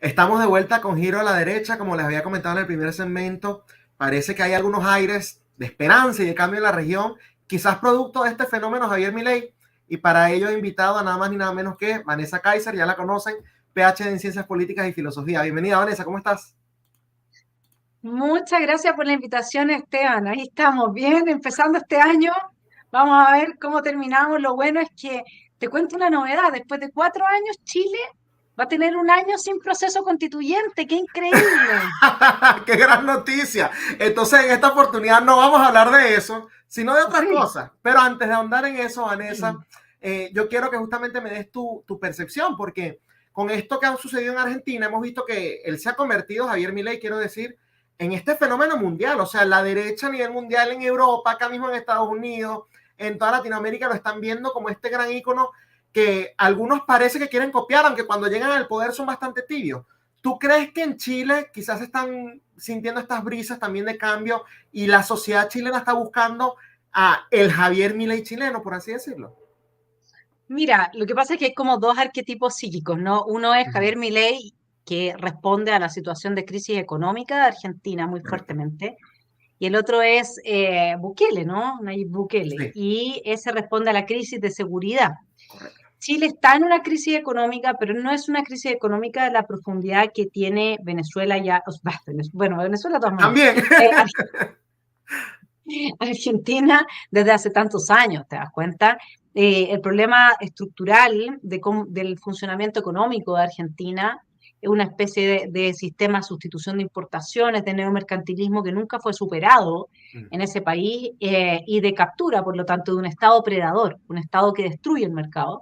Estamos de vuelta con Giro a la Derecha, como les había comentado en el primer segmento. Parece que hay algunos aires de esperanza y de cambio en la región, quizás producto de este fenómeno Javier Milei, y para ello he invitado a nada más ni nada menos que Vanessa Kaiser, ya la conocen, PhD en Ciencias Políticas y Filosofía. Bienvenida, Vanessa, ¿cómo estás? Muchas gracias por la invitación, Esteban. Ahí estamos, bien, empezando este año. Vamos a ver cómo terminamos. Lo bueno es que te cuento una novedad. Después de 4 años, Chile va a tener un año sin proceso constituyente. ¡Qué increíble! ¡Qué gran noticia! Entonces, en esta oportunidad no vamos a hablar de eso, sino de otras Sí. cosas. Pero antes de ahondar en eso, Vanessa, yo quiero que justamente me des tu percepción, porque con esto que ha sucedido en Argentina, hemos visto que él se ha convertido, Javier Milei, quiero decir, en este fenómeno mundial. O sea, la derecha a nivel mundial en Europa, acá mismo en Estados Unidos, en toda Latinoamérica, lo están viendo como este gran ícono que algunos parece que quieren copiar, aunque cuando llegan al poder son bastante tibios. ¿Tú crees que en Chile quizás están sintiendo estas brisas también de cambio y la sociedad chilena está buscando a el Javier Milei chileno, por así decirlo? Mira, lo que pasa es que hay como dos arquetipos psíquicos, ¿no? Uno es Ujú. Javier Milei, que responde a la situación de crisis económica de Argentina muy Correcto. fuertemente. Y el otro es Bukele, ¿no? Nayib Bukele. Sí, Y ese responde a la crisis de seguridad. correcto. Chile está en una crisis económica, pero no es una crisis económica de la profundidad que tiene Venezuela ya, o sea, bueno, Venezuela de todas maneras, También. Argentina desde hace tantos años, ¿te das cuenta? El problema estructural del funcionamiento económico de Argentina es una especie de sistema de sustitución de importaciones, de neomercantilismo que nunca fue superado en ese país y de captura, por lo tanto, de un Estado predador, un Estado que destruye el mercado.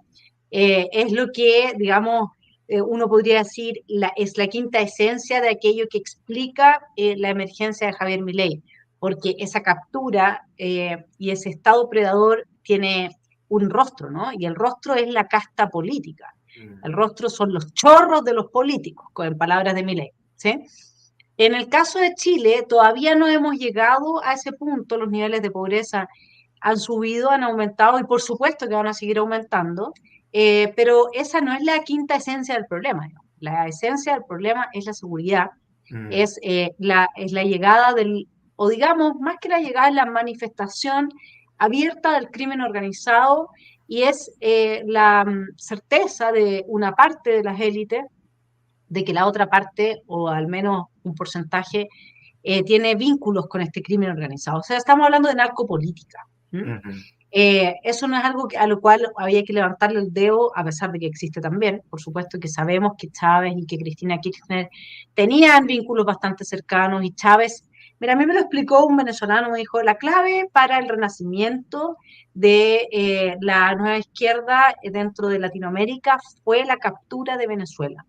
Es lo que, digamos, uno podría decir es la quinta esencia de aquello que explica la emergencia de Javier Milei, porque esa captura y ese Estado predador tiene un rostro, ¿no? Y el rostro es la casta política. El rostro son los chorros de los políticos, en palabras de Milei, ¿sí? En el caso de Chile, todavía no hemos llegado a ese punto, los niveles de pobreza han subido, han aumentado y por supuesto que van a seguir aumentando, pero esa no es la quinta esencia del problema, ¿no? La esencia del problema es la seguridad, es la llegada del, o digamos, más que la llegada, es la manifestación abierta del crimen organizado y es la certeza de una parte de las élites de que la otra parte, o al menos un porcentaje, tiene vínculos con este crimen organizado. O sea, estamos hablando de narcopolítica. ¿M? Eso no es algo a lo cual había que levantarle el dedo, a pesar de que existe también. Por supuesto que sabemos que Chávez y que Cristina Kirchner tenían vínculos bastante cercanos y Chávez, mira, a mí me lo explicó un venezolano, me dijo, la clave para el renacimiento de la nueva izquierda dentro de Latinoamérica fue la captura de Venezuela,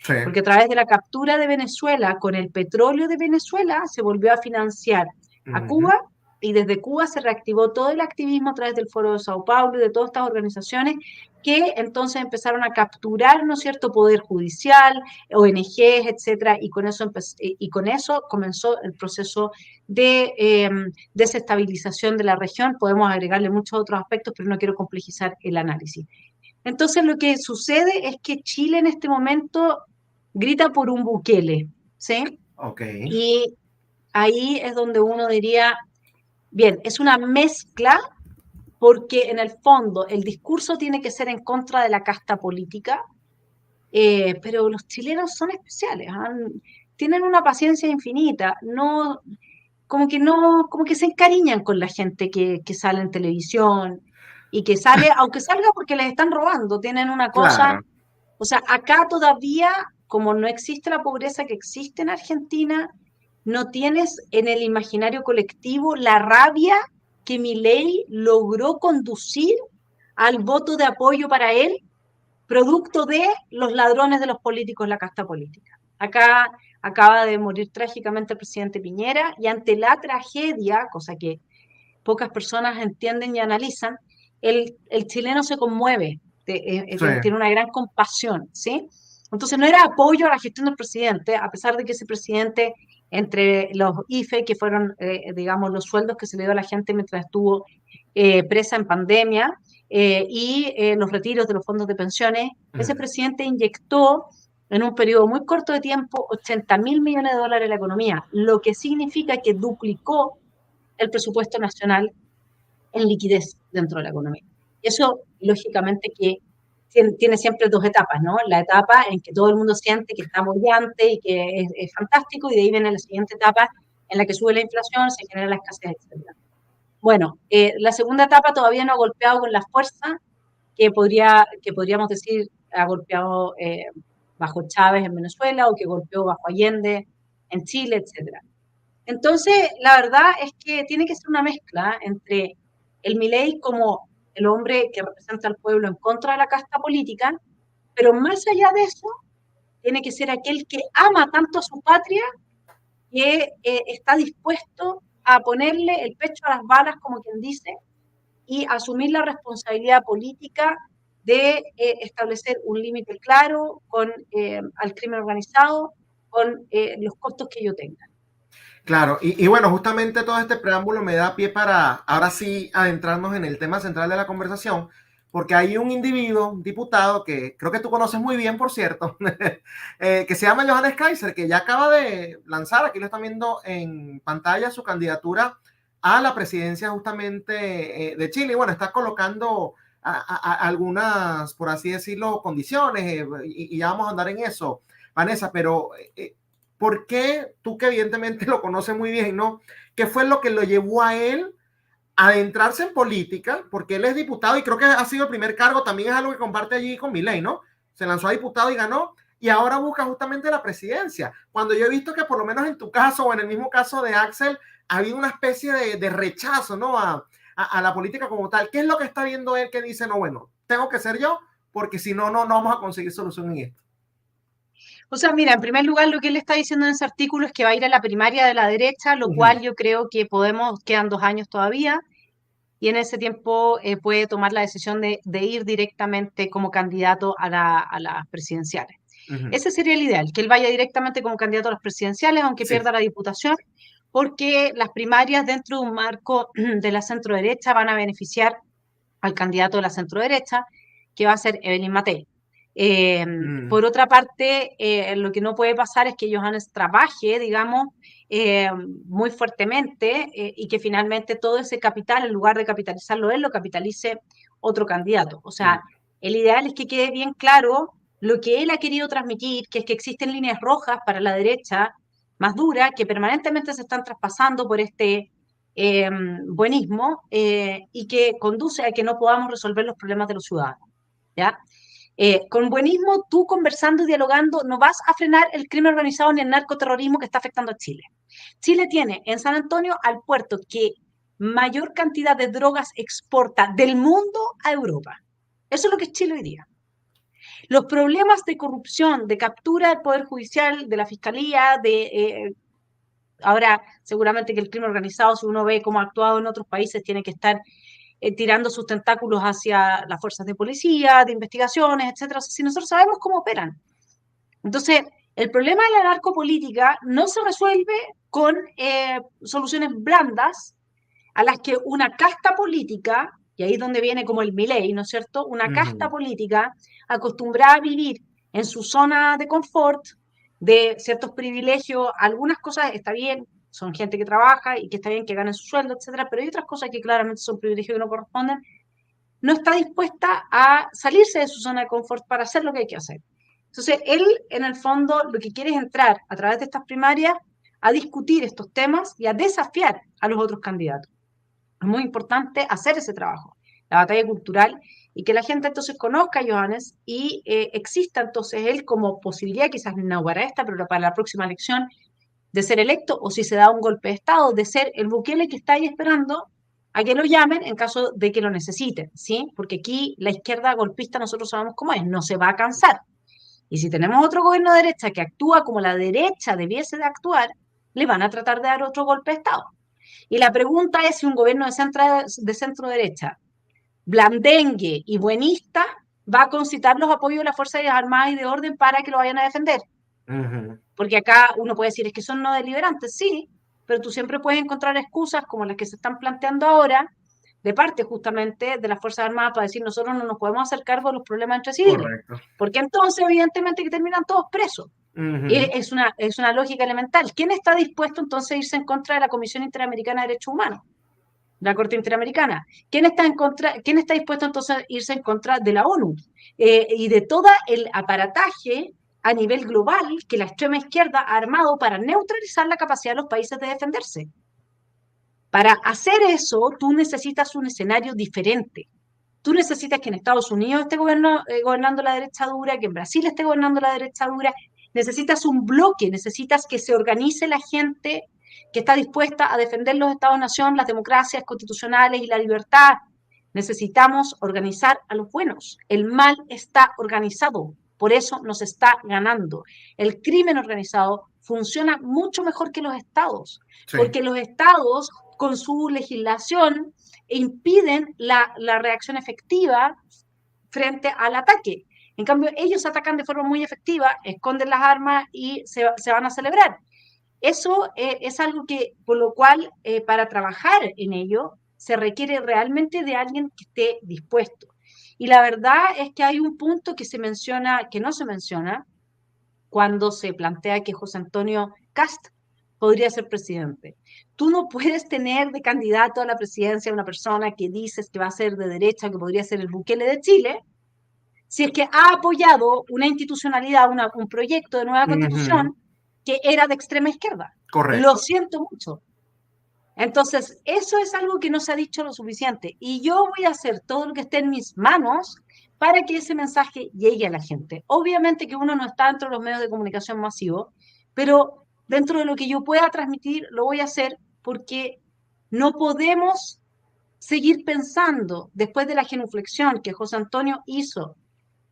Sí. porque a través de la captura de Venezuela, con el petróleo de Venezuela, se volvió a financiar a Ujú. Cuba y desde Cuba se reactivó todo el activismo a través del Foro de Sao Paulo y de todas estas organizaciones que entonces empezaron a capturar, ¿no es cierto?, poder judicial, ONGs, etcétera, y con eso comenzó el proceso de desestabilización de la región. Podemos agregarle muchos otros aspectos, pero no quiero complejizar el análisis. Entonces lo que sucede es que Chile en este momento grita por un Bukele, ¿sí? Ok. Y ahí es donde uno diría, bien, es una mezcla porque en el fondo el discurso tiene que ser en contra de la casta política, pero los chilenos son especiales, ¿ah? Tienen una paciencia infinita, no, como que se encariñan con la gente que sale en televisión y que sale, aunque salga porque les están robando, tienen una cosa, Claro. o sea, acá todavía, como no existe la pobreza que existe en Argentina, no tienes en el imaginario colectivo la rabia que Milei logró conducir al voto de apoyo para él, producto de los ladrones de los políticos, la casta política. Acá acaba de morir trágicamente el presidente Piñera y ante la tragedia, cosa que pocas personas entienden y analizan, el chileno se conmueve, Sí. tiene una gran compasión, ¿sí? Entonces no era apoyo a la gestión del presidente, a pesar de que ese presidente, entre los IFE, que fueron, digamos, los sueldos que se le dio a la gente mientras estuvo presa en pandemia, y los retiros de los fondos de pensiones, ese Ujú. presidente inyectó en un periodo muy corto de tiempo 80.000 millones de dólares en la economía, lo que significa que duplicó el presupuesto nacional en liquidez dentro de la economía. Eso, lógicamente, que tiene siempre dos etapas, ¿no? La etapa en que todo el mundo siente que está bollante y que es fantástico, y de ahí viene la siguiente etapa en la que sube la inflación, se genera la escasez, etc. Bueno, la segunda etapa todavía no ha golpeado con la fuerza que podríamos decir ha golpeado bajo Chávez en Venezuela o que golpeó bajo Allende en Chile, etc. Entonces, la verdad es que tiene que ser una mezcla entre el Milei como el hombre que representa al pueblo en contra de la casta política, pero más allá de eso, tiene que ser aquel que ama tanto a su patria que está dispuesto a ponerle el pecho a las balas, como quien dice, y asumir la responsabilidad política de establecer un límite claro al crimen organizado con los costos que ello tenga. Claro, y bueno, justamente todo este preámbulo me da pie para ahora sí adentrarnos en el tema central de la conversación, porque hay un individuo, un diputado, que creo que tú conoces muy bien, por cierto, que se llama Johannes Kaiser, que ya acaba de lanzar, aquí lo están viendo en pantalla, su candidatura a la presidencia justamente de Chile. Y bueno, está colocando algunas, por así decirlo, condiciones, y ya vamos a andar en eso, Vanessa, pero ¿por qué tú, que evidentemente lo conoces muy bien, ¿no? ¿Qué fue lo que lo llevó a él a adentrarse en política? Porque él es diputado y creo que ha sido el primer cargo, también es algo que comparte allí con Milei, ¿no? Se lanzó a diputado y ganó, y ahora busca justamente la presidencia. Cuando yo he visto que por lo menos en tu caso o en el mismo caso de Axel, ha habido una especie de rechazo, ¿no? A la política como tal. ¿Qué es lo que está viendo él que dice, no, bueno, tengo que ser yo, porque si no, no vamos a conseguir solución en esto? O sea, mira, en primer lugar, lo que él está diciendo en ese artículo es que va a ir a la primaria de la derecha, lo cual yo creo que quedan 2 años todavía, y en ese tiempo puede tomar la decisión de ir directamente como candidato a las presidenciales. Ese sería el ideal, que él vaya directamente como candidato a las presidenciales, aunque Sí. pierda la diputación, porque las primarias dentro de un marco de la centro-derecha van a beneficiar al candidato de la centro-derecha, que va a ser Evelyn Matei. Por otra parte, lo que no puede pasar es que Johannes trabaje, digamos, muy fuertemente y que finalmente todo ese capital, en lugar de capitalizarlo él, lo capitalice otro candidato. O sea, el ideal es que quede bien claro lo que él ha querido transmitir, que es que existen líneas rojas para la derecha más dura, que permanentemente se están traspasando por este buenismo y que conduce a que no podamos resolver los problemas de los ciudadanos. ¿Ya? Con buenismo, tú conversando y dialogando, no vas a frenar el crimen organizado ni el narcoterrorismo que está afectando a Chile. Chile tiene en San Antonio al puerto que mayor cantidad de drogas exporta del mundo a Europa. Eso es lo que es Chile hoy día. Los problemas de corrupción, de captura del Poder Judicial, de la Fiscalía, ahora seguramente que el crimen organizado, si uno ve cómo ha actuado en otros países, tiene que estar tirando sus tentáculos hacia las fuerzas de policía, de investigaciones, etcétera. Si nosotros sabemos cómo operan. Entonces, el problema de la narcopolítica no se resuelve con soluciones blandas a las que una casta política, y ahí es donde viene como el Milei, ¿no es cierto? Una casta política acostumbrada a vivir en su zona de confort, de ciertos privilegios, algunas cosas está bien, son gente que trabaja y que está bien que ganen su sueldo, etcétera, pero hay otras cosas que claramente son privilegios que no corresponden, no está dispuesta a salirse de su zona de confort para hacer lo que hay que hacer. Entonces, él, en el fondo, lo que quiere es entrar a través de estas primarias a discutir estos temas y a desafiar a los otros candidatos. Es muy importante hacer ese trabajo, la batalla cultural, y que la gente entonces conozca a Johannes y exista entonces él como posibilidad, quizás no para esta, pero para la próxima elección, de ser electo, o si se da un golpe de Estado, de ser el Bukele que está ahí esperando a que lo llamen en caso de que lo necesiten, ¿sí? Porque aquí la izquierda golpista nosotros sabemos cómo es, no se va a cansar. Y si tenemos otro gobierno de derecha que actúa como la derecha debiese de actuar, le van a tratar de dar otro golpe de Estado. Y la pregunta es si un gobierno de centro derecha, blandengue y buenista, va a concitar los apoyos de las Fuerzas Armadas y de Orden para que lo vayan a defender. Porque acá uno puede decir, es que son no deliberantes, sí, pero tú siempre puedes encontrar excusas como las que se están planteando ahora, de parte justamente de las Fuerzas Armadas para decir nosotros no nos podemos hacer cargo de los problemas entre civiles, Correcto. porque entonces evidentemente que terminan todos presos. Ujú. Es una lógica elemental. ¿Quién está dispuesto entonces a irse en contra de la Comisión Interamericana de Derechos Humanos? La Corte Interamericana. ¿Quién está dispuesto entonces a irse en contra de la ONU? Y de todo el aparataje a nivel global que la extrema izquierda ha armado para neutralizar la capacidad de los países de defenderse. Para hacer eso, tú necesitas un escenario diferente. Tú necesitas que en Estados Unidos esté gobernando la derecha dura, que en Brasil esté gobernando la derecha dura. Necesitas un bloque, necesitas que se organice la gente que está dispuesta a defender los Estados-nación, las democracias constitucionales y la libertad. Necesitamos organizar a los buenos. El mal está organizado, por eso nos está ganando. El crimen organizado funciona mucho mejor que los estados, Sí. porque los estados, con su legislación, impiden la reacción efectiva frente al ataque. En cambio, ellos atacan de forma muy efectiva, esconden las armas y se van a celebrar. Eso es algo que, por lo cual, para trabajar en ello, se requiere realmente de alguien que esté dispuesto. Y la verdad es que hay un punto que se menciona, que no se menciona, cuando se plantea que José Antonio Kast podría ser presidente. Tú no puedes tener de candidato a la presidencia a una persona que dices que va a ser de derecha, que podría ser el Bukele de Chile, si es que ha apoyado una institucionalidad, un proyecto de nueva Ujú. constitución que era de extrema izquierda. Correcto. Lo siento mucho. Entonces, eso es algo que no se ha dicho lo suficiente. Y yo voy a hacer todo lo que esté en mis manos para que ese mensaje llegue a la gente. Obviamente que uno no está dentro de los medios de comunicación masivos, pero dentro de lo que yo pueda transmitir, lo voy a hacer porque no podemos seguir pensando, después de la genuflexión que José Antonio hizo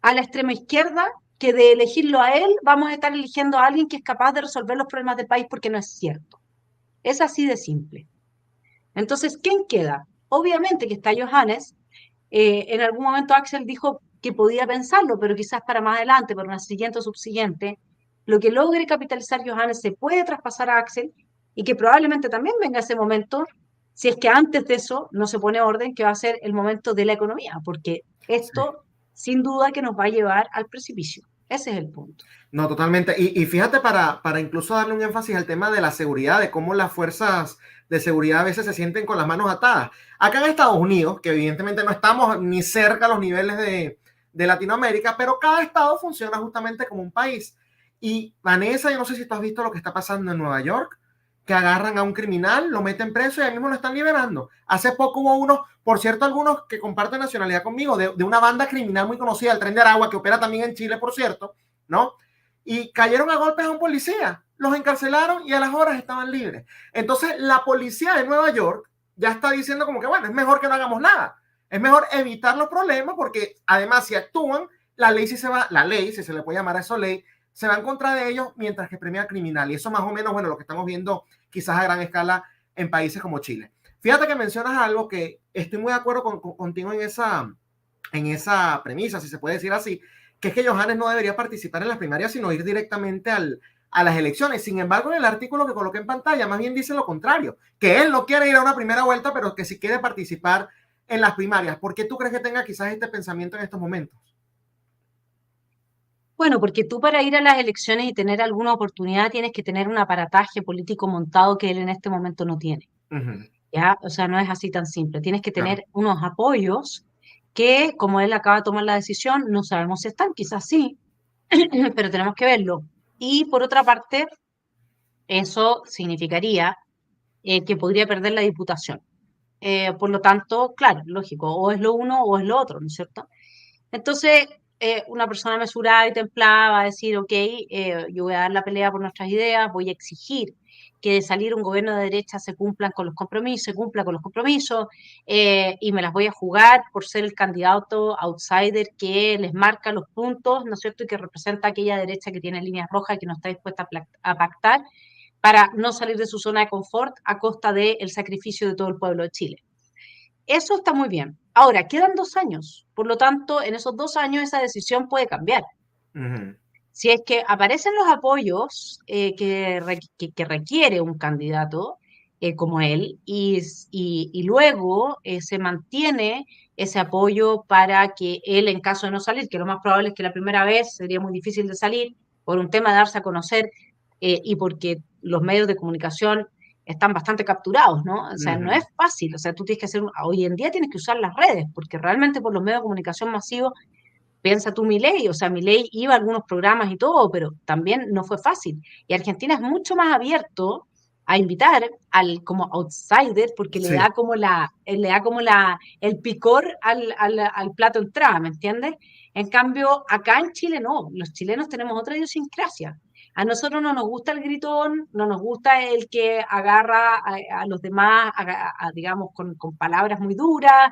a la extrema izquierda, que de elegirlo a él vamos a estar eligiendo a alguien que es capaz de resolver los problemas del país porque no es cierto. Es así de simple. Entonces, ¿quién queda? Obviamente que está Johannes. En algún momento Axel dijo que podía pensarlo, pero quizás para más adelante, para una siguiente o subsiguiente, lo que logre capitalizar Johannes se puede traspasar a Axel y que probablemente también venga ese momento, si es que antes de eso no se pone orden, que va a ser el momento de la economía, porque Sí. esto sin duda que nos va a llevar al precipicio. Ese es el punto. No, totalmente. Y fíjate, para incluso darle un énfasis al tema de la seguridad, de cómo las fuerzas de seguridad a veces se sienten con las manos atadas. Acá en Estados Unidos, que evidentemente no estamos ni cerca a los niveles de Latinoamérica, pero cada estado funciona justamente como un país. Y Vanessa, yo no sé si tú has visto lo que está pasando en Nueva York, que agarran a un criminal, lo meten preso y ahí mismo lo están liberando. Hace poco hubo unos, por cierto, algunos que comparten nacionalidad conmigo, de una banda criminal muy conocida, el Tren de Aragua, que opera también en Chile, por cierto, ¿no? Y cayeron a golpes a un policía, los encarcelaron y a las horas estaban libres. Entonces la policía de Nueva York ya está diciendo como que bueno, es mejor que no hagamos nada, es mejor evitar los problemas porque además si actúan, la ley si se le puede llamar a eso ley, se va en contra de ellos mientras que premia al criminal y eso más o menos, bueno, lo que estamos viendo quizás a gran escala en países como Chile. Fíjate que mencionas algo que estoy muy de acuerdo contigo en esa premisa, si se puede decir así, que es que Johannes no debería participar en las primarias, sino ir directamente a las elecciones. Sin embargo, en el artículo que coloqué en pantalla, más bien dice lo contrario, que él no quiere ir a una primera vuelta, pero que sí quiere participar en las primarias. ¿Por qué tú crees que tenga quizás este pensamiento en estos momentos? Bueno, porque tú para ir a las elecciones y tener alguna oportunidad tienes que tener un aparataje político montado que él en este momento no tiene. Uh -huh. ¿Ya? O sea, no es así tan simple. Tienes que Claro. tener unos apoyos que, como él acaba de tomar la decisión, no sabemos si están, quizás sí, pero tenemos que verlo. Y por otra parte, eso significaría que podría perder la diputación. Por lo tanto, claro, lógico, o es lo uno o es lo otro, ¿no es cierto? Entonces, una persona mesurada y templada va a decir, ok, yo voy a dar la pelea por nuestras ideas, voy a exigir que de salir un gobierno de derecha se cumplan con los compromisos, se cumpla con los compromisos, y me las voy a jugar por ser el candidato outsider que les marca los puntos, ¿no es cierto? Y que representa a aquella derecha que tiene líneas rojas y que no está dispuesta a pactar para no salir de su zona de confort a costa del sacrificio de todo el pueblo de Chile. Eso está muy bien. Ahora, quedan 2 años. Por lo tanto, en esos 2 años esa decisión puede cambiar. Uh -huh. Si es que aparecen los apoyos que requiere un candidato, como él, y luego se mantiene ese apoyo para que él, en caso de no salir, que lo más probable es que la primera vez sería muy difícil de salir, por un tema de darse a conocer y porque los medios de comunicación están bastante capturados, ¿no? O sea, no es Ujú. fácil, o sea, tú tienes que hacer, hoy en día tienes que usar las redes, porque realmente por los medios de comunicación masivos, piensa tú Milei, o sea, Milei iba a algunos programas y todo, pero también no fue fácil. Y Argentina es mucho más abierto a invitar al como outsider porque Sí, le da como el picor al plato de entrada, ¿me entiendes? En cambio, acá en Chile no, los chilenos tenemos otra idiosincrasia. A nosotros no nos gusta el gritón, no nos gusta el que agarra a los demás, digamos, con palabras muy duras.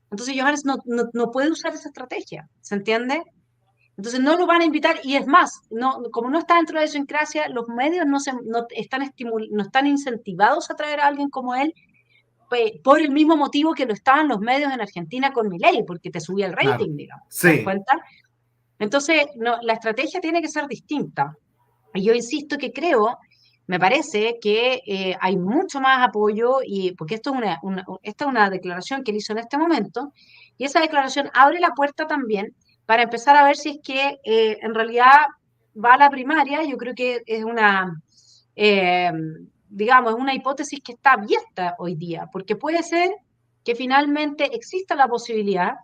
Entonces Johannes no puede usar esa estrategia, ¿se entiende? Entonces no lo van a invitar y es más, como no está dentro de la idiosincrasia, los medios no están incentivados a traer a alguien como él por el mismo motivo que lo estaban los medios en Argentina con Milei, porque te subía el claro. rating, digamos, ¿te das Sí, cuenta? Entonces, no, la estrategia tiene que ser distinta. Y yo insisto que creo, me parece que hay mucho más apoyo, y porque esto es esta es una declaración que él hizo en este momento, y esa declaración abre la puerta también para empezar a ver si es que en realidad va a la primaria. Yo creo que es eh, digamos, es una hipótesis que está abierta hoy día, porque puede ser que finalmente exista la posibilidad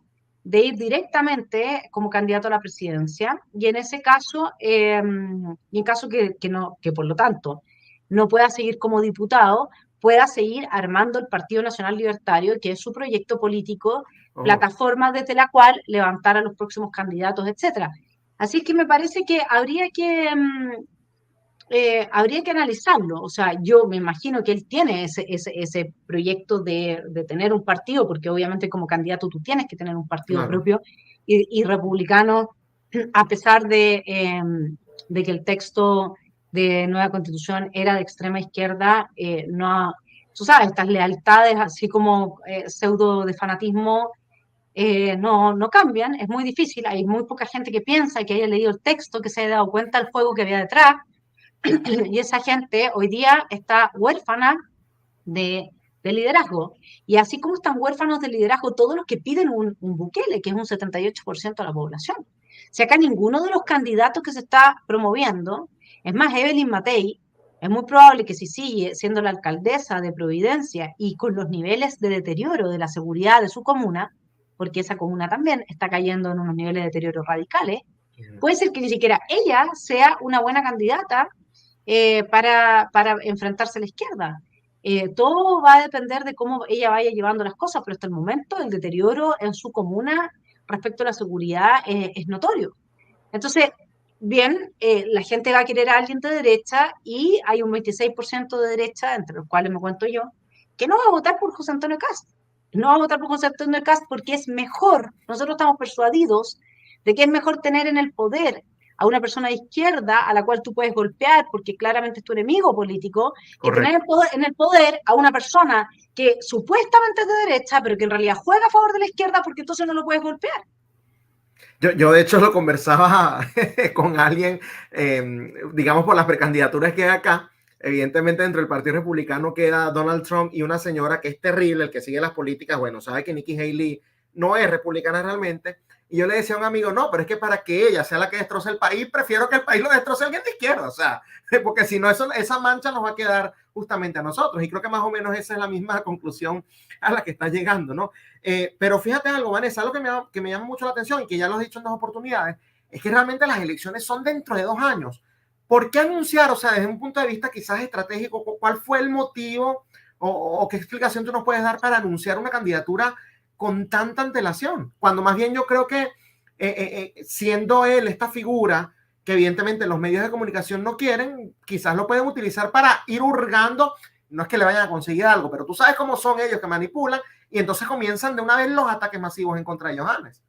de ir directamente como candidato a la presidencia y en ese caso, y en caso no, que por lo tanto no pueda seguir como diputado, pueda seguir armando el Partido Nacional Libertario, que es su proyecto político, oh, plataforma desde la cual levantar a los próximos candidatos, etcétera. Así que me parece que habría que analizarlo. O sea, yo me imagino que él tiene ese proyecto de tener un partido, porque obviamente como candidato tú tienes que tener un partido claro. propio, y republicano, a pesar de que el texto de nueva constitución era de extrema izquierda, no, tú sabes, estas lealtades así como pseudo de fanatismo no cambian, es muy difícil, hay muy poca gente que piensa que haya leído el texto, que se haya dado cuenta del juego que había detrás, y esa gente hoy día está huérfana de, de liderazgo. Y así como están huérfanos de liderazgo todos los que piden un Bukele, que es un 78% de la población. Si acá ninguno de los candidatos que se está promoviendo, es más, Evelyn Matei, es muy probable que si sigue siendo la alcaldesa de Providencia y con los niveles de deterioro de la seguridad de su comuna, porque esa comuna también está cayendo en unos niveles de deterioro radicales, puede ser que ni siquiera ella sea una buena candidata para enfrentarse a la izquierda. Todo va a depender de cómo ella vaya llevando las cosas, pero hasta el momento el deterioro en su comuna respecto a la seguridad es notorio. Entonces, bien, la gente va a querer a alguien de derecha y hay un 26% de derecha, entre los cuales me cuento yo, que no va a votar por José Antonio Cast. No va a votar por José Antonio Cast porque es mejor, nosotros estamos persuadidos de que es mejor tener en el poder a una persona de izquierda a la cual tú puedes golpear porque claramente es tu enemigo político, que tener Correcto. en el poder a una persona que supuestamente es de derecha, pero que en realidad juega a favor de la izquierda porque entonces no lo puedes golpear. Yo de hecho lo conversaba con alguien, digamos por las precandidaturas que hay acá. Evidentemente dentro del Partido Republicano queda Donald Trump y una señora que es terrible, el que sigue las políticas, bueno, sabe que Nikki Haley no es republicana realmente. Y yo le decía a un amigo, no, pero es que para que ella sea la que destroce el país, prefiero que el país lo destroce alguien de izquierda, o sea, porque si no, esa mancha nos va a quedar justamente a nosotros. Y creo que más o menos esa es la misma conclusión a la que está llegando, ¿no? Pero fíjate algo, Vanessa, algo que me llama mucho la atención y que ya lo has dicho en dos oportunidades, es que realmente las elecciones son dentro de 2 años. ¿Por qué anunciar? O sea, desde un punto de vista quizás estratégico, ¿cuál fue el motivo o qué explicación tú nos puedes dar para anunciar una candidatura con tanta antelación? Cuando más bien yo creo que siendo él esta figura que evidentemente los medios de comunicación no quieren, quizás lo pueden utilizar para ir hurgando, no es que le vayan a conseguir algo, pero tú sabes cómo son ellos que manipulan y entonces comienzan de una vez los ataques masivos en contra de Johannes.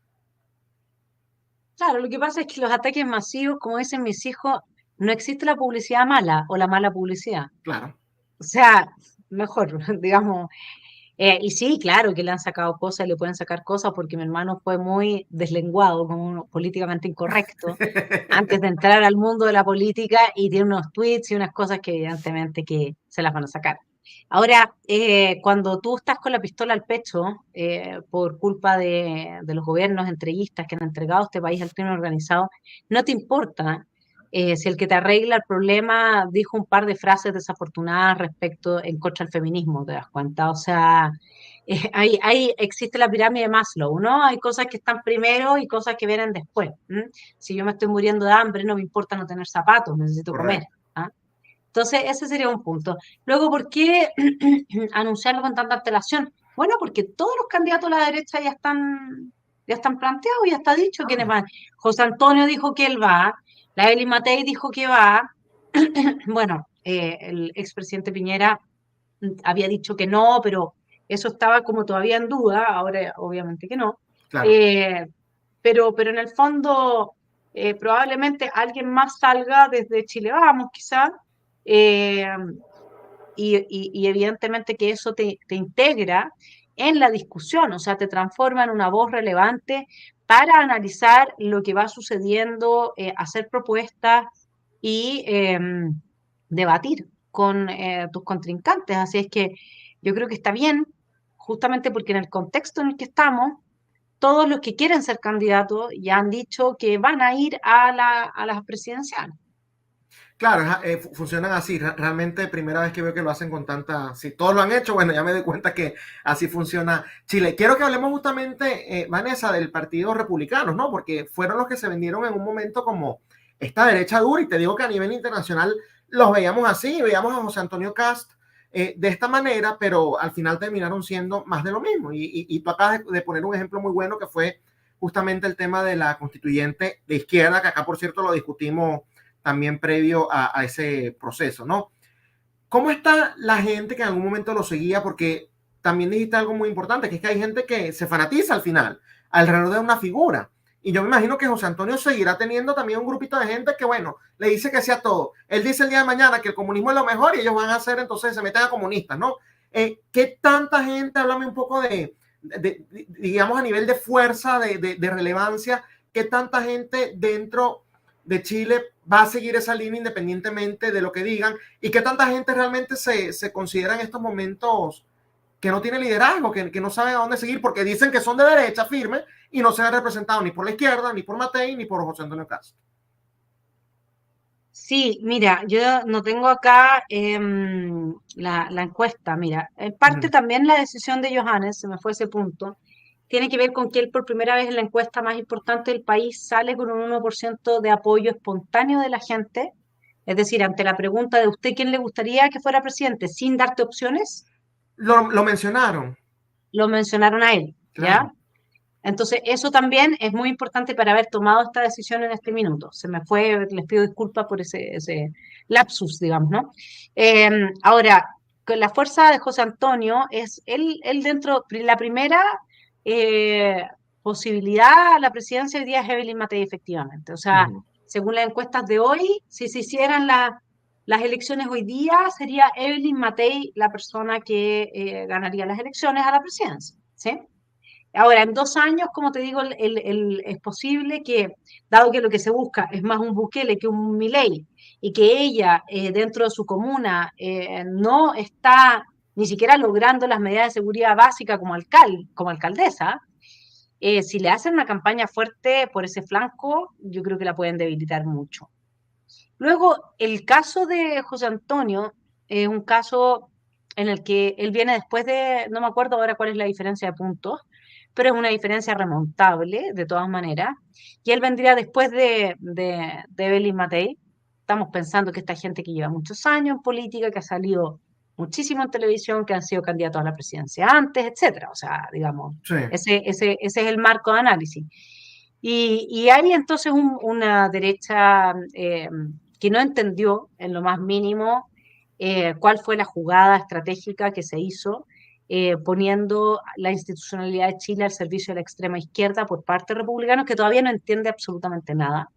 Claro, lo que pasa es que los ataques masivos, como dicen mis hijos, no existe la publicidad mala o la mala publicidad. Claro. O sea, mejor, digamos. Y sí, claro que le han sacado cosas, le pueden sacar cosas, porque mi hermano fue muy deslenguado, como políticamente incorrecto, antes de entrar al mundo de la política y tiene unos tweets y unas cosas que evidentemente que se las van a sacar. Ahora, cuando tú estás con la pistola al pecho por culpa de los gobiernos entreguistas que han entregado este país al crimen organizado, no te importa si el que te arregla el problema dijo un par de frases desafortunadas respecto en contra del feminismo, ¿te das cuenta? O sea, existe la pirámide de Maslow, ¿no? Hay cosas que están primero y cosas que vienen después. ¿M? Si yo me estoy muriendo de hambre, no me importa no tener zapatos, necesito comer. Correcto. ¿Ah? Entonces, ese sería un punto. Luego, ¿por qué anunciarlo con tanta antelación? Bueno, porque todos los candidatos a la derecha ya están planteados, ya está dicho quiénes Claro. van. José Antonio dijo que él va, la Eli Matei dijo que va, bueno, el expresidente Piñera había dicho que no, pero eso estaba como todavía en duda, ahora obviamente que no. Claro. Eh, pero en el fondo, probablemente alguien más salga desde Chile Vamos, quizás, eh, y evidentemente que eso te integra en la discusión, o sea, te transforma en una voz relevante para analizar lo que va sucediendo, hacer propuestas y debatir con tus contrincantes. Así es que yo creo que está bien, justamente porque en el contexto en el que estamos, todos los que quieren ser candidatos ya han dicho que van a ir a las presidenciales. Claro, funcionan así. Realmente, primera vez que veo que lo hacen con tanta. Si todos lo han hecho, bueno, ya me doy cuenta que así funciona Chile. Quiero que hablemos justamente, Vanessa, del Partido Republicano, ¿no? Porque fueron los que se vendieron en un momento como esta derecha dura. Y te digo que a nivel internacional los veíamos así, veíamos a José Antonio Cast de esta manera, pero al final terminaron siendo más de lo mismo. Y tú acabas de poner un ejemplo muy bueno que fue justamente el tema de la constituyente de izquierda, que acá, por cierto, lo discutimos también previo a ese proceso, ¿no? ¿Cómo está la gente que en algún momento lo seguía? Porque también dijiste algo muy importante, que es que hay gente que se fanatiza al final, alrededor de una figura. Y yo me imagino que José Antonio seguirá teniendo también un grupito de gente que, bueno, le dice que sea todo. Él dice el día de mañana que el comunismo es lo mejor y ellos van a hacer, entonces se meten a comunistas, ¿no? ¿Qué tanta gente, háblame un poco digamos, a nivel de fuerza, de relevancia, qué tanta gente dentro de Chile va a seguir esa línea independientemente de lo que digan y qué tanta gente realmente se considera en estos momentos que no tiene liderazgo, que no sabe a dónde seguir porque dicen que son de derecha firme y no se han representado ni por la izquierda, ni por Matei, ni por José Antonio Castro. Sí, mira, yo no tengo acá la encuesta. Mira, en parte también la decisión de Johannes, se me fue ese punto, tiene que ver con que él por primera vez en la encuesta más importante del país sale con un 1% de apoyo espontáneo de la gente. Es decir, ante la pregunta de usted quién le gustaría que fuera presidente, sin darte opciones, Lo mencionaron, lo mencionaron a él, ¿ya? claro. Entonces, eso también es muy importante para haber tomado esta decisión en este minuto. Se me fue, les pido disculpas por ese lapsus, digamos, ¿no? Ahora, con la fuerza de José Antonio es él dentro, la primera eh, posibilidad a la presidencia hoy día es Evelyn Matei, efectivamente. O sea, según las encuestas de hoy, si se hicieran las elecciones hoy día, sería Evelyn Matei la persona que ganaría las elecciones a la presidencia, ¿sí? Ahora, en 2 años, como te digo, es posible que, dado que lo que se busca es más un Bukele que un Milei, y que ella, dentro de su comuna, no está ni siquiera logrando las medidas de seguridad básica como alcaldesa, si le hacen una campaña fuerte por ese flanco, yo creo que la pueden debilitar mucho. Luego, el caso de José Antonio es un caso en el que él viene después de, no me acuerdo ahora cuál es la diferencia de puntos, pero es una diferencia remontable de todas maneras, y él vendría después de Evelyn Matei. Estamos pensando que esta gente que lleva muchos años en política, que ha salido muchísimo en televisión, que han sido candidatos a la presidencia antes, etcétera. O sea, digamos, Sí. ese es el marco de análisis. Y hay entonces una derecha que no entendió en lo más mínimo cuál fue la jugada estratégica que se hizo poniendo la institucionalidad de Chile al servicio de la extrema izquierda por parte de republicanos que todavía no entiende absolutamente nada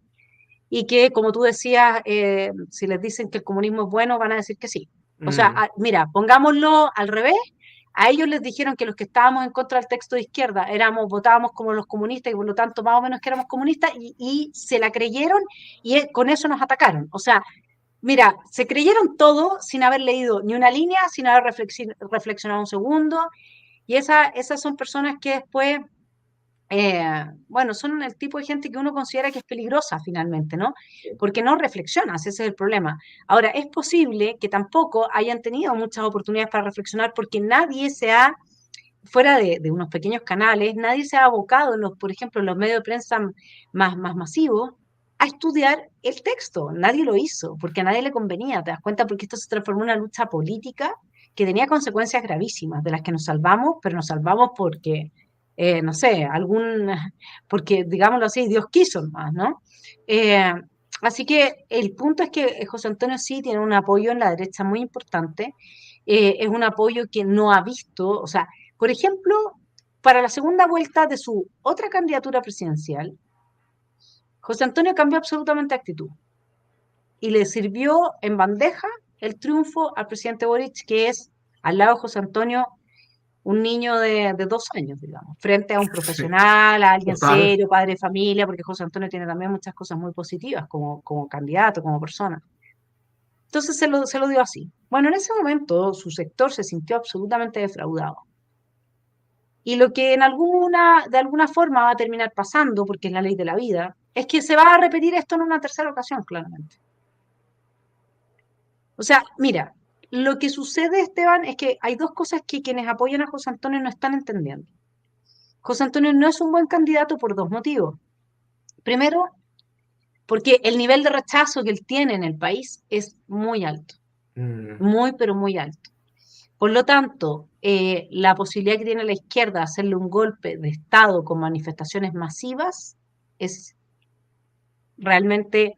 y que, como tú decías, si les dicen que el comunismo es bueno, van a decir que sí. O sea, mira, pongámoslo al revés. A ellos les dijeron que los que estábamos en contra del texto de izquierda votábamos como los comunistas y por lo tanto más o menos que éramos comunistas y se la creyeron y con eso nos atacaron. O sea, Mira, se creyeron todo sin haber leído ni una línea, sin haber reflexionado un segundo, y esas son personas que después, bueno, son el tipo de gente que uno considera que es peligrosa finalmente, ¿no? Porque no reflexionas, ese es el problema. Ahora, es posible que tampoco hayan tenido muchas oportunidades para reflexionar porque nadie se ha, fuera de unos pequeños canales, nadie se ha abocado, por ejemplo, en los medios de prensa más masivos, a estudiar el texto. Nadie lo hizo, porque a nadie le convenía, ¿te das cuenta? Porque esto se transformó en una lucha política que tenía consecuencias gravísimas, de las que nos salvamos, pero nos salvamos porque, no sé, porque, digámoslo así, Dios quiso más, ¿no? Eh, Así que el punto es que José Antonio sí tiene un apoyo en la derecha muy importante, es un apoyo que no ha visto, o sea, por ejemplo, para la segunda vuelta de su otra candidatura presidencial, José Antonio cambió absolutamente de actitud y le sirvió en bandeja el triunfo al presidente Boric, que es al lado de José Antonio un niño de 2 años, digamos, frente a un Sí, profesional, a alguien total. serio, padre de familia, porque José Antonio tiene también muchas cosas muy positivas como candidato, como persona. Entonces se lo dio así. Bueno, en ese momento su sector se sintió absolutamente defraudado. Y lo que de alguna forma va a terminar pasando, porque es la ley de la vida, es que se va a repetir esto en una tercera ocasión, claramente. O sea, mira, lo que sucede, Esteban, es que hay dos cosas que quienes apoyan a José Antonio no están entendiendo. José Antonio no es un buen candidato por dos motivos. Primero, porque el nivel de rechazo que él tiene en el país es muy alto, Mm, muy, pero muy alto. Por lo tanto, la posibilidad que tiene la izquierda de hacerle un golpe de Estado con manifestaciones masivas es realmente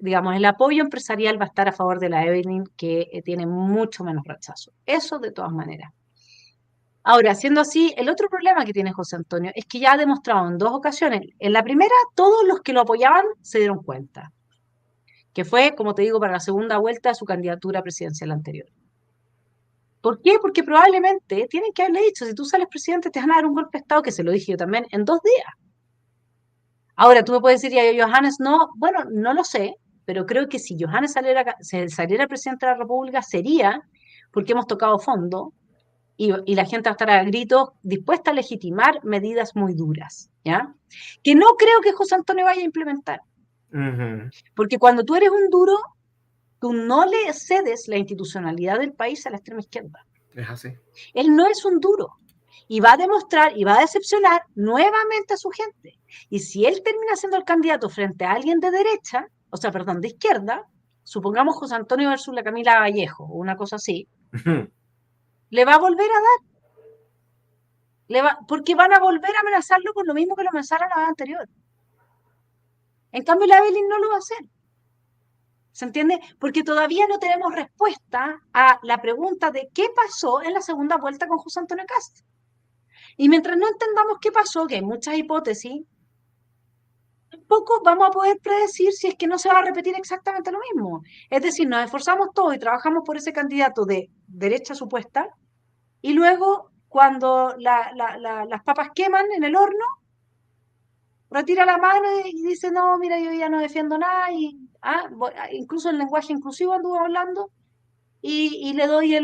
digamos, el apoyo empresarial va a estar a favor de la Evelyn, que tiene mucho menos rechazo. Eso de todas maneras. Ahora, siendo así, el otro problema que tiene José Antonio es que ya ha demostrado en dos ocasiones. En la primera, todos los que lo apoyaban se dieron cuenta, que fue, como te digo, para la segunda vuelta de su candidatura presidencial anterior. ¿Por qué? Porque probablemente tienen que haberle dicho, si tú sales presidente te van a dar un golpe de Estado, que se lo dije yo también, en 2 días. Ahora, tú me puedes decir, y a Johannes no, bueno, no lo sé, pero creo que si Johannes saliera presidente de la República sería porque hemos tocado fondo y la gente va a estar a gritos dispuesta a legitimar medidas muy duras, ¿ya? Que no creo que José Antonio vaya a implementar, ujú. porque cuando tú eres un duro, tú no le cedes la institucionalidad del país a la extrema izquierda. Es así. Él no es un duro y va a demostrar y va a decepcionar nuevamente a su gente. Y si él termina siendo el candidato frente a alguien de derecha, o sea, perdón, de izquierda, supongamos José Antonio versus la Camila Vallejo o una cosa así, Ujú. le va a volver a dar, porque van a volver a amenazarlo con lo mismo que lo amenazaron la vez anterior. En cambio, la Evelyn no lo va a hacer. ¿Se entiende? Porque todavía no tenemos respuesta a la pregunta de qué pasó en la segunda vuelta con José Antonio Cast. Y mientras no entendamos qué pasó, que hay muchas hipótesis, tampoco vamos a poder predecir si es que no se va a repetir exactamente lo mismo. Es decir, nos esforzamos todos y trabajamos por ese candidato de derecha supuesta, y luego, cuando las papas queman en el horno, retira la mano y dice, no, mira, yo ya no defiendo nada, incluso el lenguaje inclusivo anduvo hablando, y le doy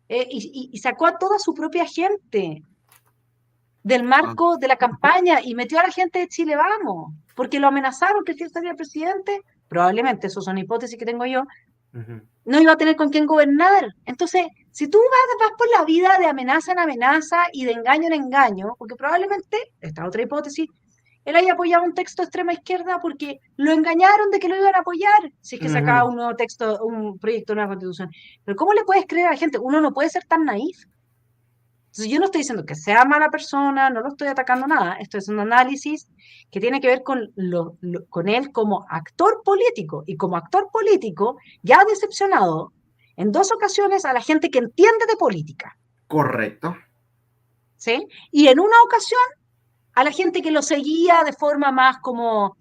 y sacó a toda su propia gente del Ah, marco de la campaña y metió a la gente de Chile Vamos, porque lo amenazaron que si él salía presidente, probablemente, eso son hipótesis que tengo yo, Ujú. no iba a tener con quién gobernar. Entonces, si tú vas por la vida de amenaza en amenaza y de engaño en engaño, porque probablemente, esta otra hipótesis, él haya apoyado un texto de extrema izquierda porque lo engañaron de que lo iban a apoyar, si es que sacaba Ujú. un nuevo texto, un proyecto de nueva constitución. Pero ¿cómo le puedes creer a la gente? Uno no puede ser tan naif. Entonces, yo no estoy diciendo que sea mala persona, no lo estoy atacando nada, esto es un análisis que tiene que ver con él como actor político, y como actor político ya ha decepcionado en 2 ocasiones a la gente que entiende de política, Correcto. ¿sí? Y en una ocasión a la gente que lo seguía de forma más como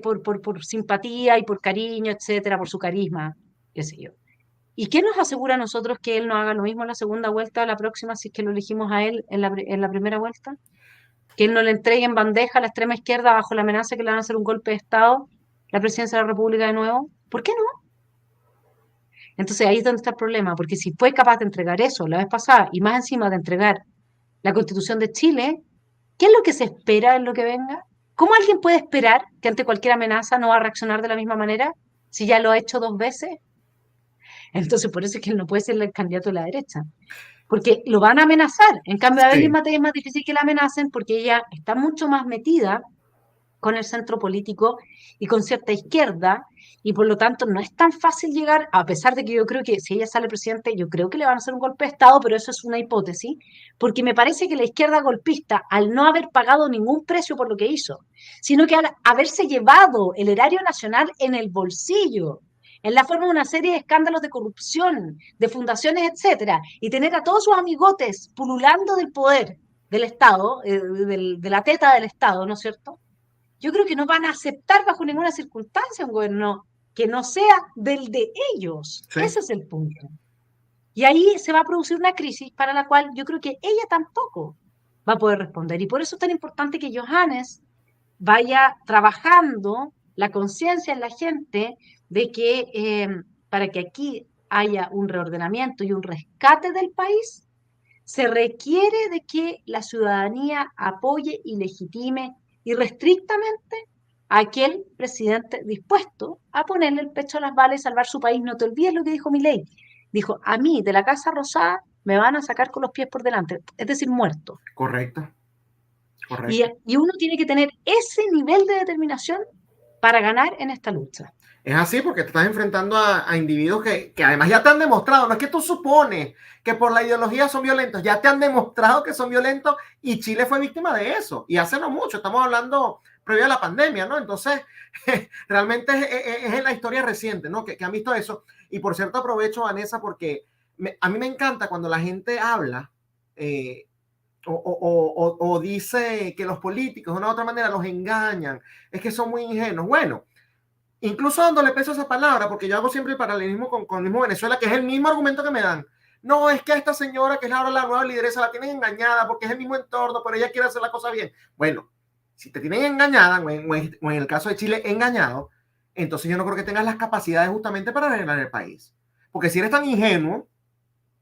por simpatía y por cariño, etcétera, por su carisma, qué sé yo. ¿Y qué nos asegura a nosotros que él no haga lo mismo en la segunda vuelta o la próxima si es que lo elegimos a él en la primera vuelta? Que él no le entregue en bandeja a la extrema izquierda bajo la amenaza que le van a hacer un golpe de Estado la presidencia de la República de nuevo? ¿Por qué no? Entonces ahí es donde está el problema, porque si fue capaz de entregar eso la vez pasada y más encima de entregar la Constitución de Chile, ¿qué es lo que se espera en lo que venga? ¿Cómo alguien puede esperar que ante cualquier amenaza no va a reaccionar de la misma manera si ya lo ha hecho 2 veces? Entonces por eso es que él no puede ser el candidato de la derecha, porque lo van a amenazar. En cambio, a Evelyn Sí. Matei es más difícil que la amenacen porque ella está mucho más metida con el centro político y con cierta izquierda, y por lo tanto no es tan fácil llegar, a pesar de que yo creo que si ella sale presidente, yo creo que le van a hacer un golpe de Estado, pero eso es una hipótesis, porque me parece que la izquierda golpista, al no haber pagado ningún precio por lo que hizo, sino que al haberse llevado el erario nacional en el bolsillo, en la forma de una serie de escándalos de corrupción, de fundaciones, etcétera, y tener a todos sus amigotes pululando del poder del Estado, de la teta del Estado, ¿no es cierto? Yo creo que no van a aceptar bajo ninguna circunstancia un gobierno que no sea del de ellos. Sí. Ese es el punto. Y ahí se va a producir una crisis para la cual yo creo que ella tampoco va a poder responder. Y por eso es tan importante que Johannes vaya trabajando la conciencia en la gente de que para que aquí haya un reordenamiento y un rescate del país, se requiere de que la ciudadanía apoye y legitime irrestrictamente a aquel presidente dispuesto a ponerle el pecho a las balas y salvar su país. No te olvides lo que dijo Milei. Dijo, a mí de la Casa Rosada me van a sacar con los pies por delante, es decir, muerto. Correcto, Y, correcto. y uno tiene que tener ese nivel de determinación para ganar en esta lucha. Es así porque te estás enfrentando a individuos que además ya te han demostrado, no es que tú supones que por la ideología son violentos, ya te han demostrado que son violentos y Chile fue víctima de eso. Y hace no mucho, estamos hablando previo a la pandemia, ¿no? Entonces, realmente es en la historia reciente, ¿no? Que han visto eso. Y por cierto, aprovecho, Vanessa, porque a mí me encanta cuando la gente habla o dice que los políticos de una u otra manera los engañan, es que son muy ingenuos. Bueno, incluso dándole peso a esa palabra, porque yo hago siempre el paralelismo con el mismo Venezuela, que es el mismo argumento que me dan. No, es que a esta señora, que es ahora la nueva lideresa, la tienen engañada porque es el mismo entorno, pero ella quiere hacer la cosa bien. Bueno, si te tienen engañada, o en el caso de Chile, engañado, entonces yo no creo que tengas las capacidades justamente para arreglar el país. Porque si eres tan ingenuo,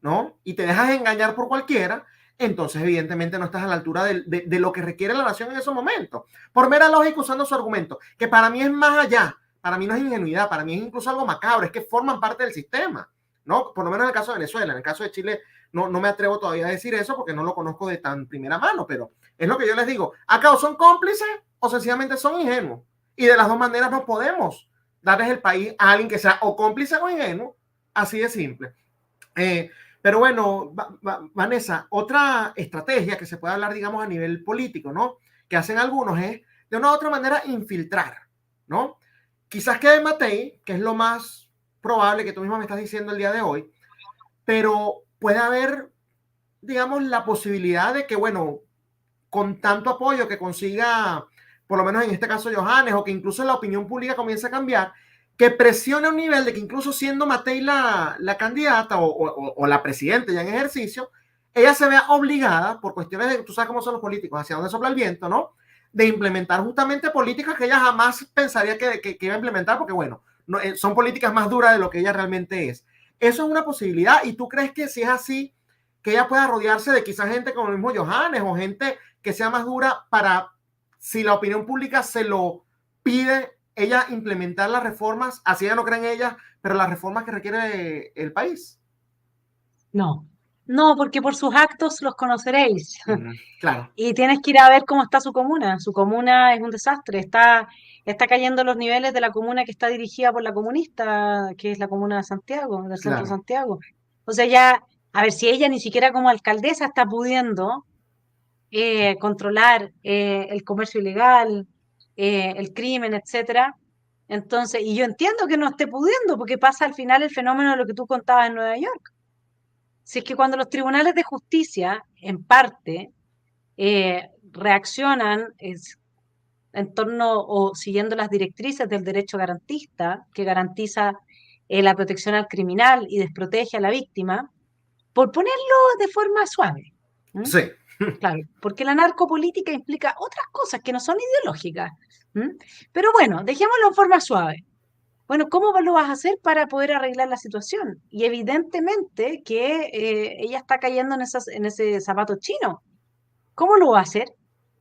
¿no? Y te dejas engañar por cualquiera, entonces evidentemente no estás a la altura de lo que requiere la nación en esos momentos. Por mera lógica, usando su argumento, que para mí es más allá. Para mí no es ingenuidad, para mí es incluso algo macabro, es que forman parte del sistema, ¿no? Por lo menos en el caso de Venezuela, en el caso de Chile no me atrevo todavía a decir eso porque no lo conozco de tan primera mano, pero es lo que yo les digo. ¿Acá o son cómplices o sencillamente son ingenuos? Y de las dos maneras no podemos darles el país a alguien que sea o cómplice o ingenuo, así de simple. Pero bueno, Vanessa, otra estrategia que se puede hablar, digamos, a nivel político, ¿no? Que hacen algunos es, de una u otra manera, infiltrar, ¿no? Quizás quede Matei, que es lo más probable que tú mismo me estás diciendo el día de hoy, pero puede haber, digamos, la posibilidad de que, bueno, con tanto apoyo que consiga, por lo menos en este caso Johannes, o que incluso la opinión pública comience a cambiar, que presione a un nivel de que incluso siendo Matei la candidata o la presidenta ya en ejercicio, ella se vea obligada, por cuestiones de, tú sabes cómo son los políticos, hacia dónde sopla el viento, ¿no? De implementar justamente políticas que ella jamás pensaría que iba a implementar, porque bueno, no, son políticas más duras de lo que ella realmente es. Eso es una posibilidad, y tú crees que si es así, que ella pueda rodearse de quizás gente como el mismo Johannes o gente que sea más dura para, si la opinión pública se lo pide, ella implementar las reformas, así ella no cree en ellas, pero las reformas que requiere el país. No, no, porque por sus actos los conoceréis. Claro, Y tienes que ir a ver cómo está su comuna. Su comuna es un desastre. Está cayendo los niveles de la comuna que está dirigida por la comunista, que es la comuna de Santiago, del centro de claro. Santiago. O sea, ya, a ver si ella ni siquiera como alcaldesa está pudiendo controlar el comercio ilegal, el crimen, etcétera. Entonces, y yo entiendo que no esté pudiendo, porque pasa al final el fenómeno de lo que tú contabas en Nueva York. Si es que cuando los tribunales de justicia, en parte, reaccionan en torno o siguiendo las directrices del derecho garantista, que garantiza la protección al criminal y desprotege a la víctima, por ponerlo de forma suave. ¿Mm? Sí, Claro, porque la narcopolítica implica otras cosas que no son ideológicas. ¿M? Pero bueno, dejémoslo en forma suave. Bueno, ¿cómo lo vas a hacer para poder arreglar la situación? Y evidentemente que ella está cayendo en ese zapato chino. ¿Cómo lo va a hacer?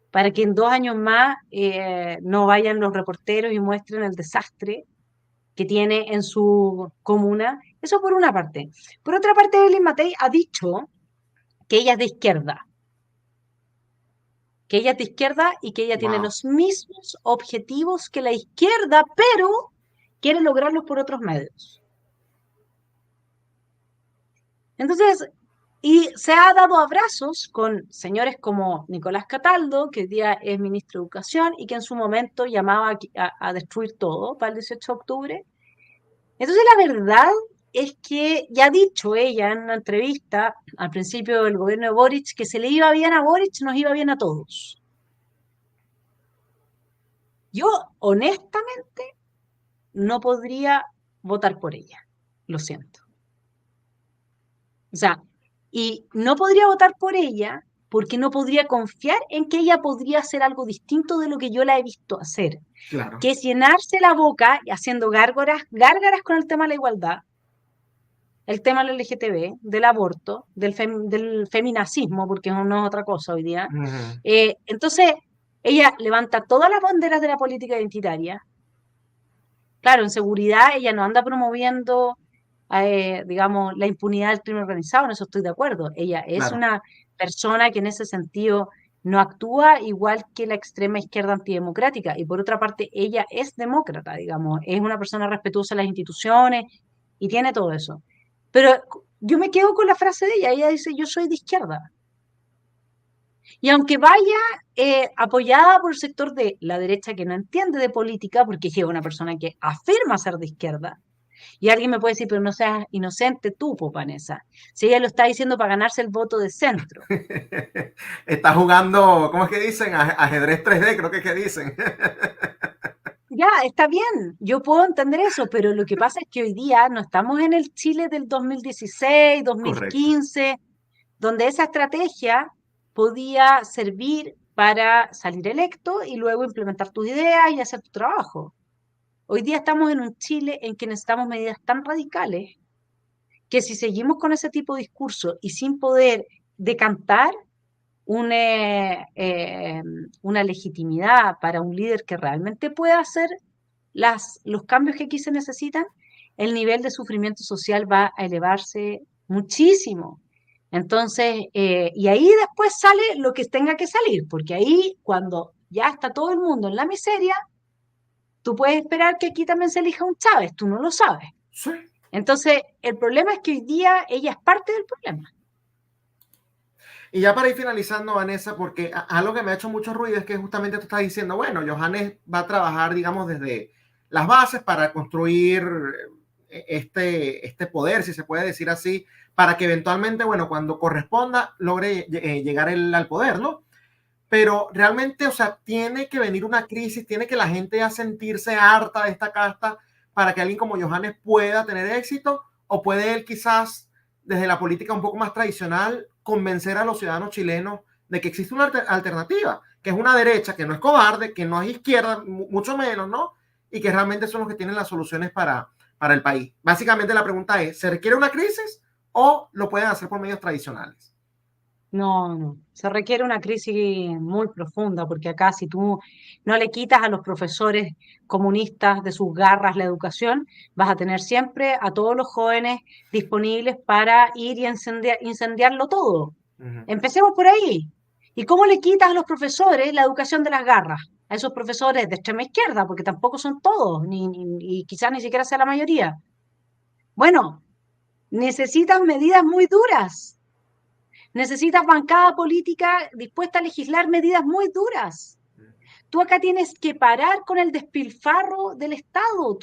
Para que en 2 años más no vayan los reporteros y muestren el desastre que tiene en su comuna. Eso por una parte. Por otra parte, Evelyn Matei ha dicho que ella es de izquierda, que ella es de izquierda y que ella tiene Wow. los mismos objetivos que la izquierda, pero quiere lograrlos por otros medios. Entonces, y se ha dado abrazos con señores como Nicolás Cataldo, que hoy día es ministro de Educación y que en su momento llamaba a destruir todo para el 18 de octubre. Entonces, la verdad es que ya ha dicho ella en una entrevista al principio del gobierno de Boric que se le iba bien a Boric, nos iba bien a todos. Yo, honestamente, no podría votar por ella. Lo siento. O sea, y no podría votar por ella porque no podría confiar en que ella podría hacer algo distinto de lo que yo la he visto hacer, Claro. que es llenarse la boca haciendo gárgaras con el tema de la igualdad, el tema del LGTB, del aborto, del feminacismo, porque no es otra cosa hoy día. Ujú. Entonces, ella levanta todas las banderas de la política identitaria. Claro, en seguridad ella no anda promoviendo, digamos, la impunidad del crimen organizado, en eso estoy de acuerdo. Ella es Claro. una persona que en ese sentido no actúa igual que la extrema izquierda antidemocrática. Y por otra parte, ella es demócrata, digamos, es una persona respetuosa de las instituciones y tiene todo eso. Pero yo me quedo con la frase de ella dice, yo soy de izquierda. Y aunque vaya apoyada por el sector de la derecha que no entiende de política, porque es una persona que afirma ser de izquierda, y alguien me puede decir, pero no seas inocente tú, Vanessa, si ella lo está diciendo para ganarse el voto de centro. Está jugando, ¿cómo es que dicen? Ajedrez 3D, creo que es que dicen. Ya, está bien, yo puedo entender eso, pero lo que pasa es que hoy día no estamos en el Chile del 2016, Correcto. 2015, donde esa estrategia podía servir para salir electo y luego implementar tus ideas y hacer tu trabajo. Hoy día estamos en un Chile en que necesitamos medidas tan radicales que si seguimos con ese tipo de discurso y sin poder decantar una, una legitimidad para un líder que realmente pueda hacer los cambios que aquí se necesitan, el nivel de sufrimiento social va a elevarse muchísimo. Entonces, y ahí después sale lo que tenga que salir, porque ahí cuando ya está todo el mundo en la miseria, tú puedes esperar que aquí también se elija un Chávez, tú no lo sabes. Sí. Entonces, el problema es que hoy día ella es parte del problema. Y ya para ir finalizando, Vanessa, porque algo que me ha hecho mucho ruido es que justamente tú estás diciendo, bueno, Johannes va a trabajar, digamos, desde las bases para construir este poder, si se puede decir así, para que eventualmente, bueno, cuando corresponda, logre llegar él al poder, ¿no? Pero realmente, o sea, tiene que venir una crisis, tiene que la gente ya sentirse harta de esta casta para que alguien como Johannes pueda tener éxito, o puede él quizás desde la política un poco más tradicional convencer a los ciudadanos chilenos de que existe una alternativa, que es una derecha que no es cobarde, que no es izquierda, mucho menos, ¿no? Y que realmente son los que tienen las soluciones para el país. Básicamente la pregunta es, ¿se requiere una crisis o lo pueden hacer por medios tradicionales? No, no, se requiere una crisis muy profunda, porque acá si tú no le quitas a los profesores comunistas de sus garras la educación, vas a tener siempre a todos los jóvenes disponibles para ir y incendiarlo todo. Uh -huh. Empecemos por ahí. ¿Y cómo le quitas a los profesores la educación de las garras? A esos profesores de extrema izquierda, porque tampoco son todos, y quizás ni siquiera sea la mayoría. Bueno, necesitan medidas muy duras. Necesitas bancada política dispuesta a legislar medidas muy duras. Tú acá tienes que parar con el despilfarro del Estado.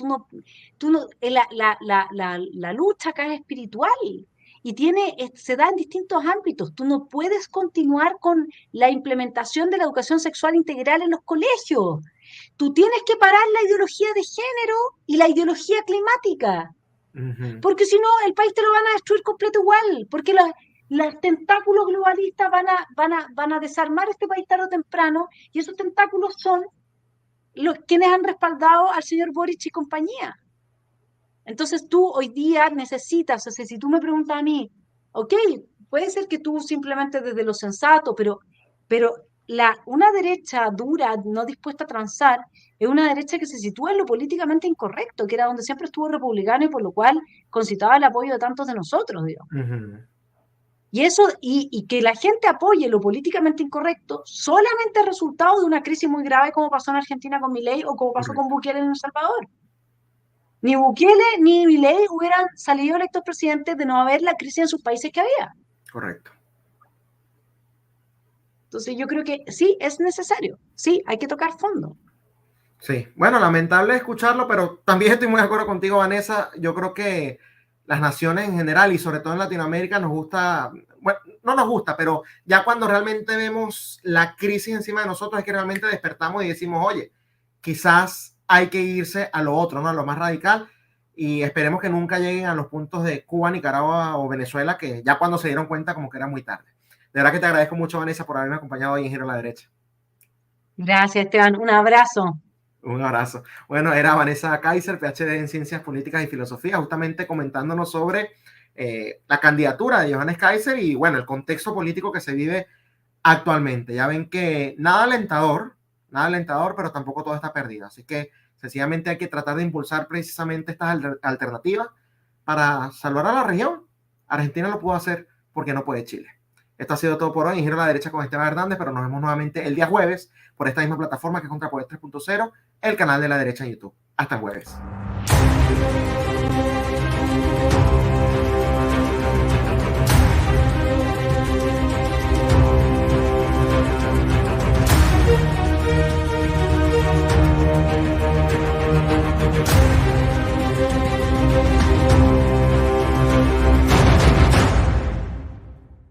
La lucha acá es espiritual y se da en distintos ámbitos. Tú no puedes continuar con la implementación de la educación sexual integral en los colegios. Tú tienes que parar la ideología de género y la ideología climática. Uh -huh. Porque si no, el país te lo van a destruir completo igual. Porque los tentáculos globalistas van a desarmar este país tarde o temprano, y esos tentáculos son los quienes han respaldado al señor Boric y compañía. Entonces tú hoy día necesitas, o sea, si tú me preguntas a mí, ok, puede ser que tú simplemente desde lo sensato, pero una derecha dura, no dispuesta a transar, es una derecha que se sitúa en lo políticamente incorrecto, que era donde siempre estuvo republicano y por lo cual concitaba el apoyo de tantos de nosotros, digo. Y eso, y que la gente apoye lo políticamente incorrecto, solamente es resultado de una crisis muy grave como pasó en Argentina con Milei o como pasó con Bukele en El Salvador. Ni Bukele ni Milei hubieran salido electos presidentes de no haber la crisis en sus países que había. Correcto. Entonces yo creo que sí, es necesario. Sí, hay que tocar fondo. Sí, bueno, lamentable escucharlo, pero también estoy muy de acuerdo contigo, Vanessa. Yo creo que las naciones en general y sobre todo en Latinoamérica nos gusta, bueno, no nos gusta, pero ya cuando realmente vemos la crisis encima de nosotros es que realmente despertamos y decimos, oye, quizás hay que irse a lo otro, ¿no? A lo más radical, y esperemos que nunca lleguen a los puntos de Cuba, Nicaragua o Venezuela, que ya cuando se dieron cuenta como que era muy tarde. De verdad que te agradezco mucho, Vanessa, por haberme acompañado hoy en Giro a la Derecha. Gracias, Esteban. Un abrazo. Un abrazo. Bueno, era Vanessa Kaiser, PhD en Ciencias Políticas y Filosofía, justamente comentándonos sobre la candidatura de Johannes Kaiser y, bueno, el contexto político que se vive actualmente. Ya ven que nada alentador, pero tampoco todo está perdido. Así que sencillamente hay que tratar de impulsar precisamente estas alternativas para salvar a la región. Argentina lo pudo hacer porque no puede Chile. Esto ha sido todo por hoy en Giro a la Derecha con Esteban Hernández, pero nos vemos nuevamente el día jueves por esta misma plataforma que es Contrapoder 3.0, el canal de la derecha en YouTube. Hasta el jueves.